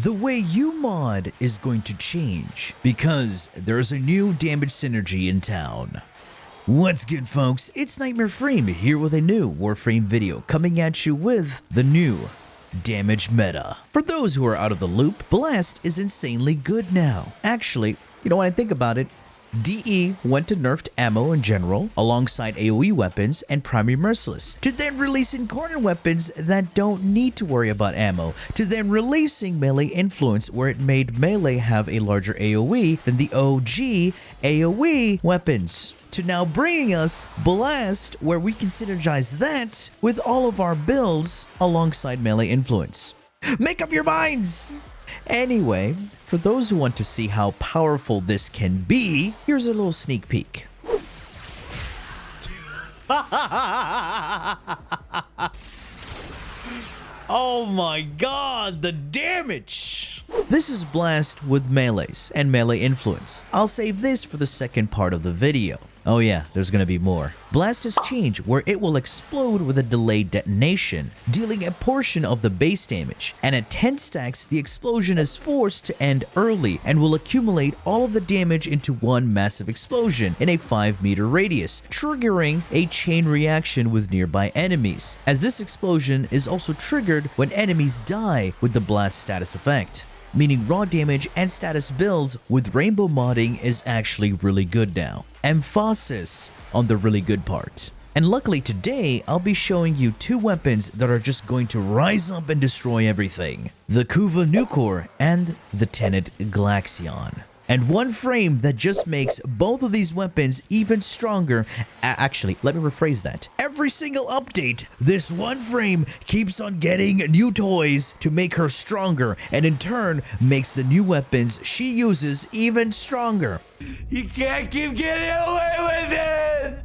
The way you mod is going to change because there's a new damage synergy in town. What's good, folks? It's KnightmareFrame here with a new Warframe video coming at you with the new damage meta. For those who are out of the loop, Blast is insanely good now. Actually, you know, when I think about it, DE went to nerfed ammo in general, alongside AoE weapons and primary merciless, to then releasing corner weapons that don't need to worry about ammo, to then releasing melee influence where it made melee have a larger AoE than the OG AoE weapons, to now bringing us Blast where we can synergize that with all of our builds alongside melee influence. Make up your minds! Anyway, for those who want to see how powerful this can be, here's a little sneak peek. Oh my god, the damage! This is Blast with melees and melee influence. I'll save this for the second part of the video. Oh yeah, there's gonna be more. Blast has changed where it will explode with a delayed detonation, dealing a portion of the base damage, and at 10 stacks, the explosion is forced to end early and will accumulate all of the damage into one massive explosion in a 5-meter radius, triggering a chain reaction with nearby enemies, as this explosion is also triggered when enemies die with the Blast status effect. Meaning raw damage and status builds with rainbow modding is actually really good now. Emphasis on the really good part. And luckily today, I'll be showing you two weapons that are just going to rise up and destroy everything. The Kuva Nukor and the Tenet Glaxion. And one frame that just makes both of these weapons even stronger. Actually, let me rephrase that. Every single update, this one frame keeps on getting new toys to make her stronger, and in turn makes the new weapons she uses even stronger. You can't keep getting away with it!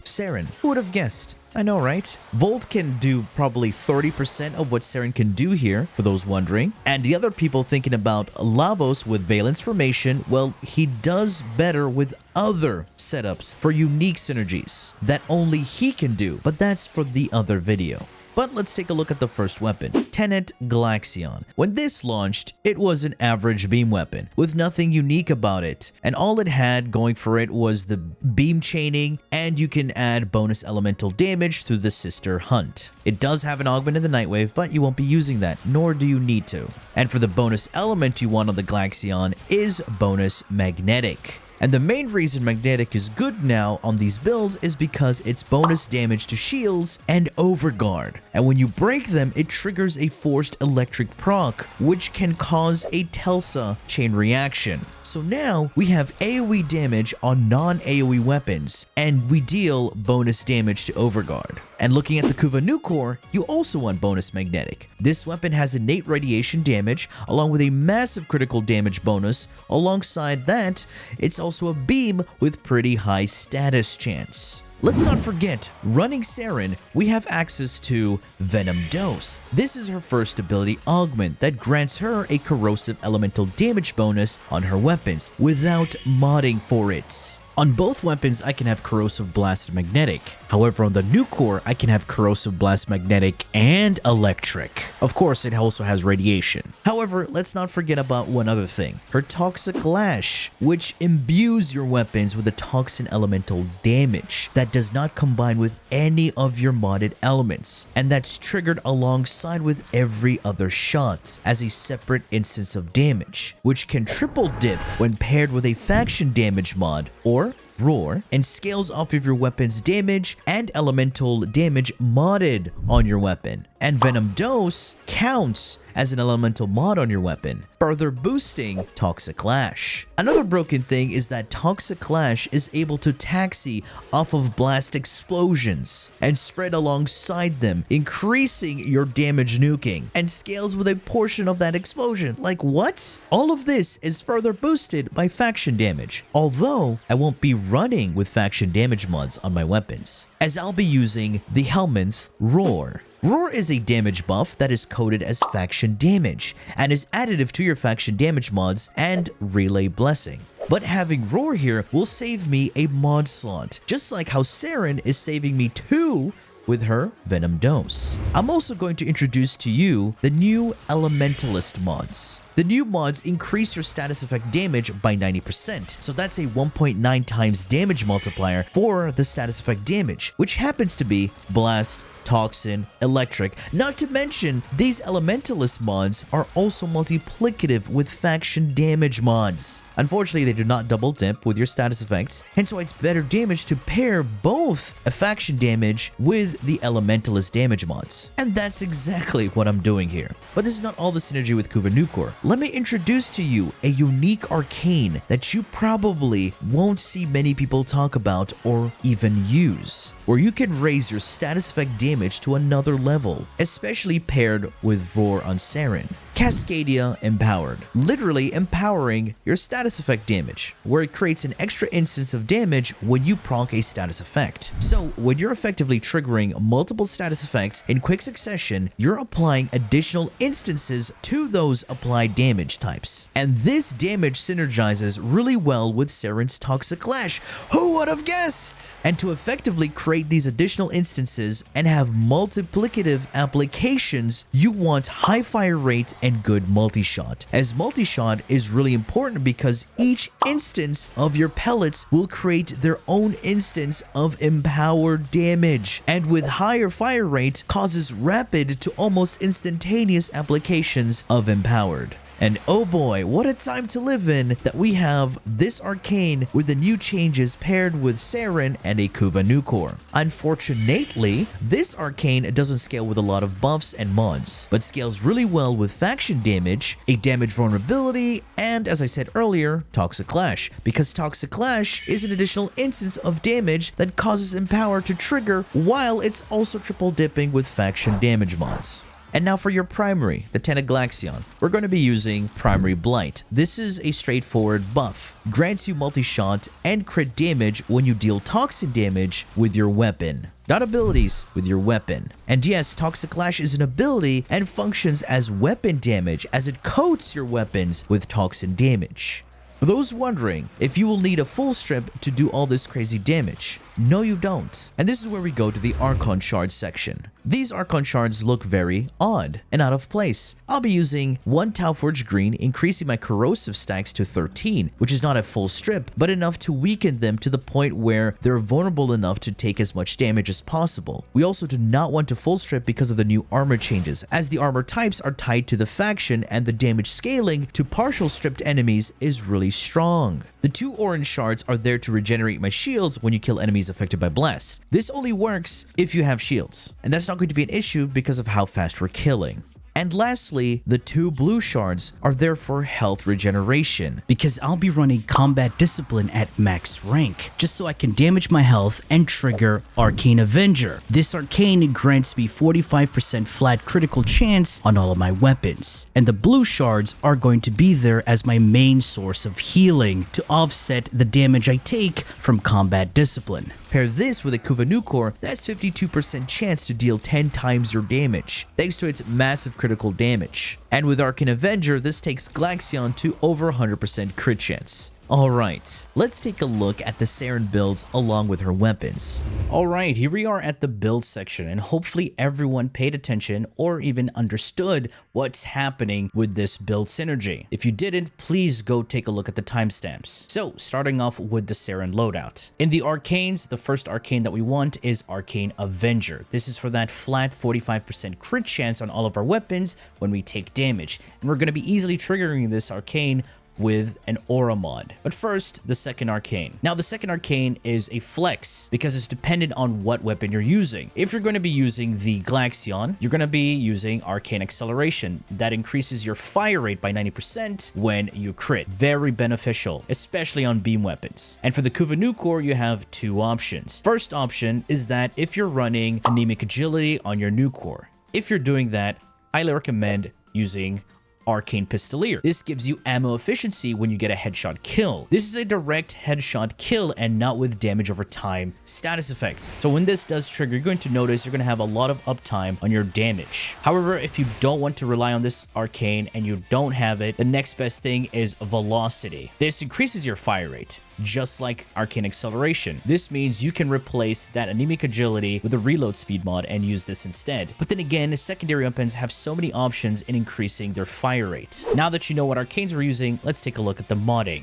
Saryn, who would have guessed? I know, right? Volt can do probably 30% of what Saryn can do here, for those wondering. And the other people thinking about Lavos with Valence Formation, well, he does better with other setups for unique synergies that only he can do, but that's for the other video. But let's take a look at the first weapon, Tenet Glaxion. When this launched, it was an average beam weapon with nothing unique about it, and all it had going for it was the beam chaining, and you can add bonus elemental damage through the sister hunt. It does have an augment in the Nightwave, but you won't be using that, nor do you need to. And for the bonus element you want on the Glaxion is bonus magnetic. And the main reason magnetic is good now on these builds is because it's bonus damage to shields and overguard. And when you break them, it triggers a forced electric proc, which can cause a Telsa chain reaction. So now we have AoE damage on non-AoE weapons, and we deal bonus damage to overguard. And looking at the Kuva Nukor, you also want bonus magnetic. This weapon has innate radiation damage along with a massive critical damage bonus. Alongside that, it's also a beam with pretty high status chance. Let's not forget, running Saryn, we have access to Venom Dose. This is her first ability augment that grants her a corrosive elemental damage bonus on her weapons without modding for it. On both weapons, I can have Corrosive Blast Magnetic. However, on the Nukor, I can have Corrosive Blast Magnetic and Electric. Of course, it also has radiation. However, let's not forget about one other thing. Her Toxic Lash, which imbues your weapons with a Toxin Elemental damage that does not combine with any of your modded elements. And that's triggered alongside with every other shot as a separate instance of damage, which can triple dip when paired with a faction damage mod or Roar, and scales off of your weapon's damage and elemental damage modded on your weapon. And Venom Dose counts as an elemental mod on your weapon, further boosting Toxic Lash. Another broken thing is that Toxic Lash is able to taxi off of blast explosions and spread alongside them, increasing your damage nuking, and scales with a portion of that explosion. Like what? All of this is further boosted by faction damage, although I won't be running with faction damage mods on my weapons, as I'll be using the Helminth Roar. Roar is a damage buff that is coded as faction damage and is additive to your faction damage mods and Relay Blessing. But having Roar here will save me a mod slot, just like how Saryn is saving me 2 with her Venom Dose. I'm also going to introduce to you the new Elementalist Mods. The new mods increase your status effect damage by 90%, so that's a 1.9 times damage multiplier for the status effect damage, which happens to be Blast, Toxin, Electric. Not to mention, these Elementalist mods are also multiplicative with faction damage mods. Unfortunately, they do not double dip with your status effects, hence why it's better damage to pair both a faction damage with the Elementalist damage mods. And that's exactly what I'm doing here. But this is not all the synergy with Kuva Nukor. Let me introduce to you a unique arcane that you probably won't see many people talk about or even use, where you can raise your status effect damage to another level, especially paired with Roar on Saryn. Cascadia Empowered, literally empowering your status effect damage, where it creates an extra instance of damage when you proc a status effect. So when you're effectively triggering multiple status effects in quick succession, you're applying additional instances to those applied damage types. And this damage synergizes really well with Saryn's Toxic Lash. Who would have guessed? And to effectively create these additional instances and have multiplicative applications, you want high fire rate and good multi-shot, as multi-shot is really important because each instance of your pellets will create their own instance of empowered damage, and with higher fire rate causes rapid to almost instantaneous applications of empowered. And oh boy, what a time to live in that we have this arcane with the new changes paired with Saryn and a Kuva Nukor. Unfortunately, this arcane doesn't scale with a lot of buffs and mods, but scales really well with faction damage, a damage vulnerability, and as I said earlier, Toxic Lash, because Toxic Lash is an additional instance of damage that causes Empower to trigger while it's also triple dipping with faction damage mods. And now for your primary, the Tenet Glaxion, we're going to be using Primary Blight. This is a straightforward buff. Grants you multi-shot and crit damage when you deal toxin damage with your weapon. Not abilities, with your weapon. And yes, Toxic Lash is an ability and functions as weapon damage as it coats your weapons with toxin damage. For those wondering if you will need a full strip to do all this crazy damage, no you don't. And this is where we go to the Archon Shards section. These Archon Shards look very odd and out of place. I'll be using 1 Tauforge Green, increasing my corrosive stacks to 13, which is not a full strip, but enough to weaken them to the point where they're vulnerable enough to take as much damage as possible. We also do not want to full strip because of the new armor changes, as the armor types are tied to the faction and the damage scaling to partial stripped enemies is really strong. The 2 orange shards are there to regenerate my shields when you kill enemies affected by blast. This only works if you have shields, and that's not going to be an issue because of how fast we're killing. And lastly, the 2 blue shards are there for health regeneration, because I'll be running combat discipline at max rank, just so I can damage my health and trigger Arcane Avenger. This arcane grants me 45% flat critical chance on all of my weapons, and the blue shards are going to be there as my main source of healing to offset the damage I take from combat discipline. Pair this with a Kuva Nukor, that's 52% chance to deal 10 times your damage, thanks to its massive critical damage. And with Arcane Avenger, this takes Glaxion to over 100% crit chance. Alright, let's take a look at the Saryn builds along with her weapons. Alright, here we are at the build section, and hopefully everyone paid attention or even understood what's happening with this build synergy. If you didn't, please go take a look at the timestamps. So, starting off with the Saryn Loadout. In the arcanes, the first arcane that we want is Arcane Avenger. This is for that flat 45% crit chance on all of our weapons when we take damage, and we're going to be easily triggering this arcane with an aura mod. But first, the second arcane. Now, the second arcane is a flex because it's dependent on what weapon you're using. If you're going to be using the Glaxion, you're going to be using Arcane Acceleration. That increases your fire rate by 90% when you crit. Very beneficial, especially on beam weapons. And for the Kuva Nukor, you have 2 options. First option is that if you're running Anemic Agility on your Nukor, if you're doing that, I highly recommend using Arcane Pistolier. This gives you ammo efficiency when you get a headshot kill. This is a direct headshot kill and not with damage over time status effects. So when this does trigger, you're going to notice you're going to have a lot of uptime on your damage. However, if you don't want to rely on this arcane and you don't have it, the next best thing is Velocity. This increases your fire rate. just like Arcane Acceleration. This means you can replace that anemic agility with a reload speed mod and use this instead. But then again, secondary weapons have so many options in increasing their fire rate. Now that you know what arcanes we're using, let's take a look at the modding.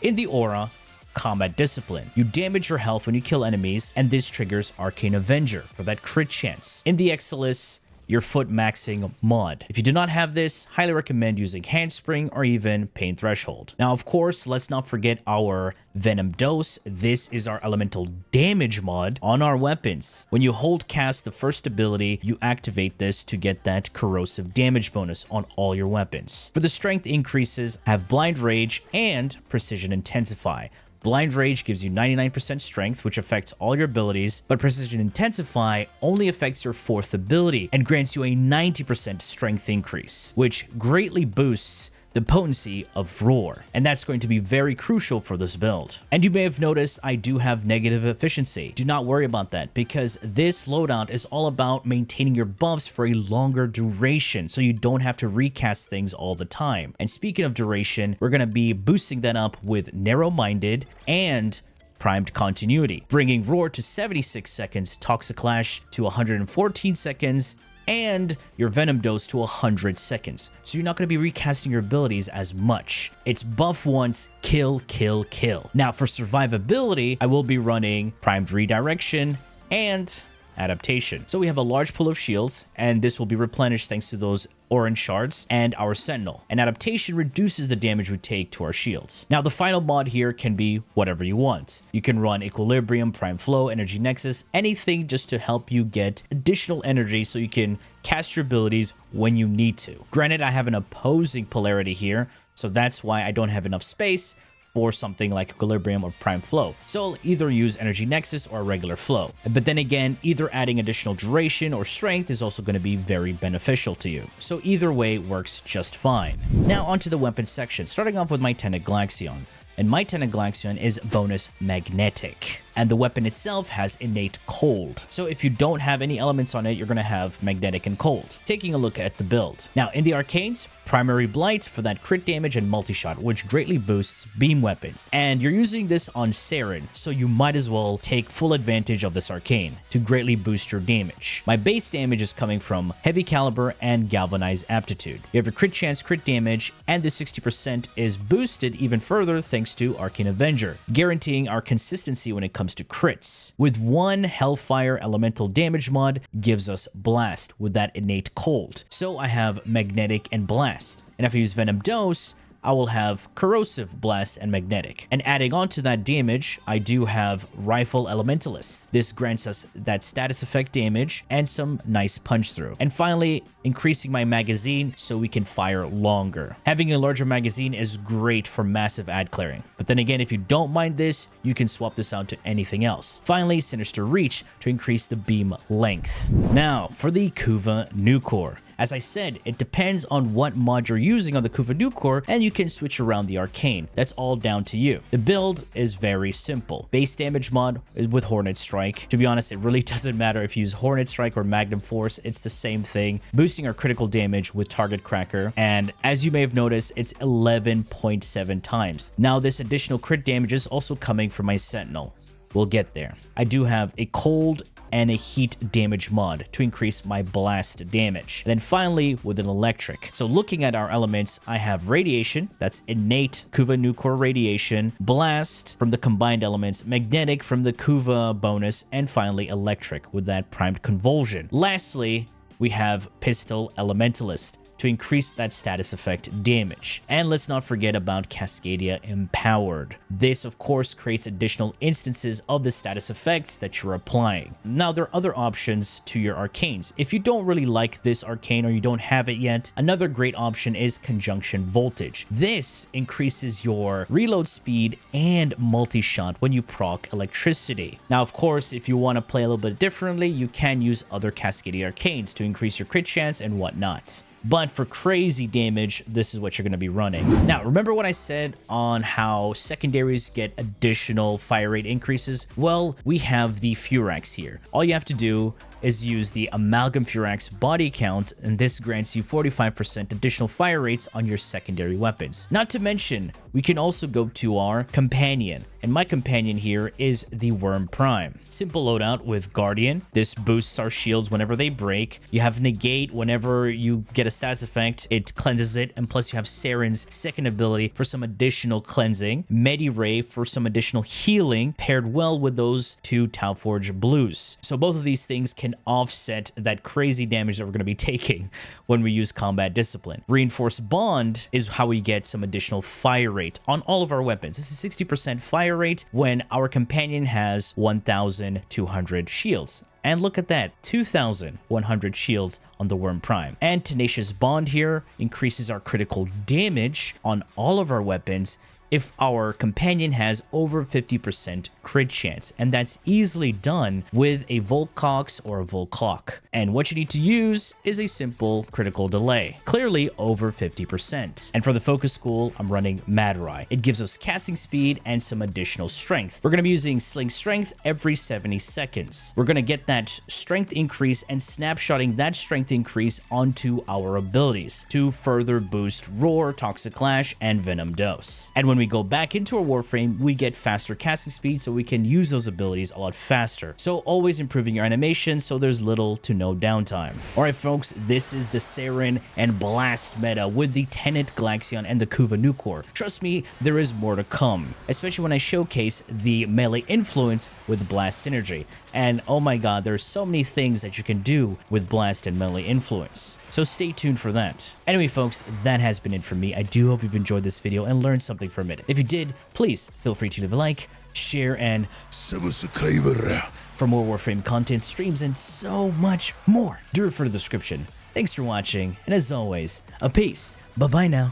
In the aura, Combat Discipline. You damage your health when you kill enemies, and this triggers Arcane Avenger for that crit chance. In the Exilus, your foot maxing mod. If you do not have this, highly recommend using Handspring or even Pain Threshold. Now, of course, let's not forget our Venom Dose. This is our elemental damage mod on our weapons. When you hold cast the first ability, you activate this to get that corrosive damage bonus on all your weapons. For the strength increases, have Blind Rage and Precision Intensify. Blind Rage gives you 99% strength, which affects all your abilities, but Precision Intensify only affects your 4th ability and grants you a 90% strength increase, which greatly boosts the potency of Roar, and that's going to be very crucial for this build. And you may have noticed I do have negative efficiency. Do not worry about that, because this loadout is all about maintaining your buffs for a longer duration, so you don't have to recast things all the time. And speaking of duration, we're going to be boosting that up with Narrow-Minded and Primed Continuity, bringing Roar to 76 seconds, Toxic Lash to 114 seconds, and your Venom Dose to 100 seconds. So you're not going to be recasting your abilities as much. It's buff once, kill, kill, kill. Now for survivability, I will be running Primed Redirection and Adaptation. So we have a large pool of shields, and this will be replenished thanks to those Archon Shards and our Sentinel. And Adaptation reduces the damage we take to our shields. Now the final mod here can be whatever you want. You can run Equilibrium, Prime Flow, Energy Nexus, anything just to help you get additional energy so you can cast your abilities when you need to. Granted, I have an opposing polarity here, so that's why I don't have enough space for something like Equilibrium or Prime Flow. So I'll either use Energy Nexus or regular flow. But then again, either adding additional duration or strength is also going to be very beneficial to you. So either way works just fine. Now onto the weapon section, starting off with my Tenet Glaxion. And my Tenet Glaxion is bonus magnetic, and the weapon itself has innate cold. So if you don't have any elements on it, you're going to have magnetic and cold. Taking a look at the build. Now in the arcanes, primary Blight for that crit damage and multi-shot, which greatly boosts beam weapons. And you're using this on Saryn, so you might as well take full advantage of this arcane to greatly boost your damage. My base damage is coming from Heavy Caliber and Galvanize Aptitude. You have your crit chance, crit damage, and the 60% is boosted even further thanks to Arcane Avenger, guaranteeing our consistency when it comes to crits. With one Hellfire elemental damage mod gives us Blast with that innate cold. So I have Magnetic and Blast. And if I use Venom Dose, I will have Corrosive, Blast, and Magnetic. And adding on to that damage, I do have Rifle Elementalist. This grants us that status effect damage and some nice punch through. And finally, increasing my magazine so we can fire longer. Having a larger magazine is great for massive ad clearing. But then again, if you don't mind this, you can swap this out to anything else. Finally, Sinister Reach to increase the beam length. Now, for the Kuva Nukor. As I said, it depends on what mod you're using on the Kuva Nukor, and you can switch around the arcane. That's all down to you. The build is very simple. Base damage mod is with Hornet Strike. To be honest, it really doesn't matter if you use Hornet Strike or Magnum Force, it's the same thing. Boosting our critical damage with Target Cracker, and as you may have noticed, it's 11.7 times. Now this additional crit damage is also coming from my Sentinel. We'll get there. I do have a cold and a heat damage mod to increase my blast damage. Then finally, with an electric. So looking at our elements, I have radiation, that's innate Kuva Nukor radiation, blast from the combined elements, magnetic from the Kuva bonus, and finally electric with that primed convulsion. Lastly, we have pistol elementalist to increase that status effect damage. And let's not forget about Cascadia Empowered. This, of course, creates additional instances of the status effects that you're applying. Now, there are other options to your arcanes. If you don't really like this arcane or you don't have it yet, another great option is Conjunction Voltage. This increases your reload speed and multi-shot when you proc electricity. Now, of course, if you want to play a little bit differently, you can use other Cascadia arcanes to increase your crit chance and whatnot. But for crazy damage, this is what you're going to be running. Now, remember what I said on how secondaries get additional fire rate increases? Well, we have the Furax here. All you have to do is use the Amalgam Furax body count, and this grants you 45% additional fire rates on your secondary weapons. Not to mention, we can also go to our companion. And my companion here is the Worm Prime. Simple loadout with Guardian. This boosts our shields whenever they break. You have Negate whenever you get a status effect. It cleanses it. And plus you have Saryn's second ability for some additional cleansing. Medi-Ray for some additional healing, paired well with those two Tauforge blues. So both of these things can offset that crazy damage that we're going to be taking when we use Combat Discipline. Reinforced Bond is how we get some additional fire rate on all of our weapons. This is 60% fire rate when our companion has 1,200 shields. And look at that, 2,100 shields on the Worm Prime. And Tenacious Bond here increases our critical damage on all of our weapons if our companion has over 50% crit chance, and that's easily done with a Volcox or a Volclock. And what you need to use is a simple critical delay, clearly over 50%. And for the focus school, I'm running Mad-Rai. It gives us casting speed and some additional strength. We're gonna be using Sling Strength every 70 seconds. We're gonna get that strength increase and snapshotting that strength increase onto our abilities to further boost Roar, Toxic Lash, and Venom Dose. And when we go back into our Warframe, we get faster casting speed, so we can use those abilities a lot faster. So always improving your animation, so there's little to no downtime. Alright folks, this is the Saryn and Blast meta with the Tenet Glaxion and the Kuva Nukor. Trust me, there is more to come, especially when I showcase the melee influence with Blast synergy. And oh my god, there's so many things that you can do with Blast and melee influence. So stay tuned for that. Anyway folks, that has been it for me. I do hope you've enjoyed this video and learned something from it. If you did, please feel free to leave a like, share, and subscribe for more Warframe content, streams, and so much more. Do refer to the description. Thanks for watching, and as always, a peace. Bye-bye now.